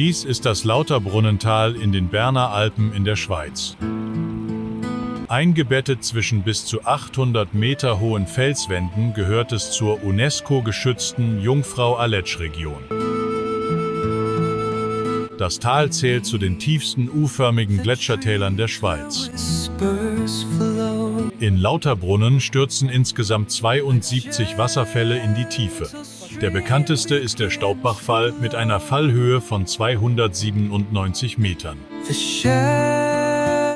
Dies ist das Lauterbrunnental in den Berner Alpen in der Schweiz. Eingebettet zwischen bis zu 800 Meter hohen Felswänden gehört es zur UNESCO-geschützten Jungfrau-Aletsch-Region. Das Tal zählt zu den tiefsten U-förmigen Gletschertälern der Schweiz. In Lauterbrunnen stürzen insgesamt 72 Wasserfälle in die Tiefe. Der bekannteste ist der Staubbachfall mit einer Fallhöhe von 297 Metern.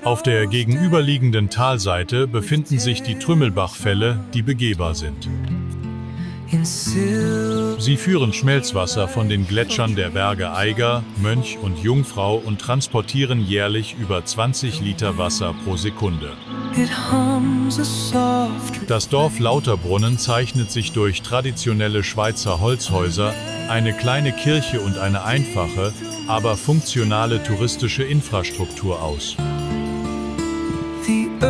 Auf der gegenüberliegenden Talseite befinden sich die Trümmelbachfälle, die begehbar sind. Sie führen Schmelzwasser von den Gletschern der Berge Eiger, Mönch und Jungfrau und transportieren jährlich über 20 Liter Wasser pro Sekunde. Das Dorf Lauterbrunnen zeichnet sich durch traditionelle Schweizer Holzhäuser, eine kleine Kirche und eine einfache, aber funktionale touristische Infrastruktur aus.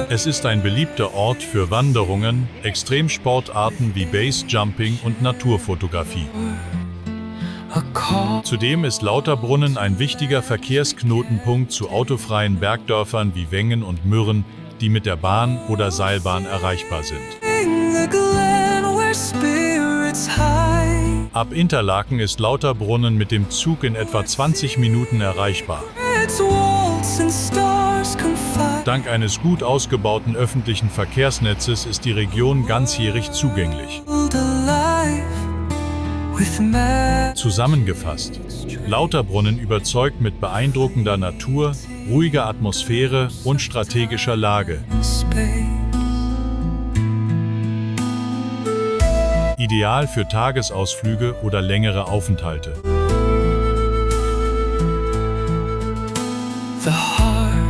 Es ist ein beliebter Ort für Wanderungen, Extremsportarten wie Basejumping und Naturfotografie. Zudem ist Lauterbrunnen ein wichtiger Verkehrsknotenpunkt zu autofreien Bergdörfern wie Wengen und Mürren, die mit der Bahn oder Seilbahn erreichbar sind. Ab Interlaken ist Lauterbrunnen mit dem Zug in etwa 20 Minuten erreichbar. Dank eines gut ausgebauten öffentlichen Verkehrsnetzes ist die Region ganzjährig zugänglich. Zusammengefasst: Lauterbrunnen überzeugt mit beeindruckender Natur, ruhiger Atmosphäre und strategischer Lage. Ideal für Tagesausflüge oder längere Aufenthalte. The harp,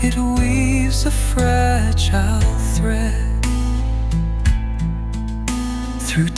it weaves a fragile thread through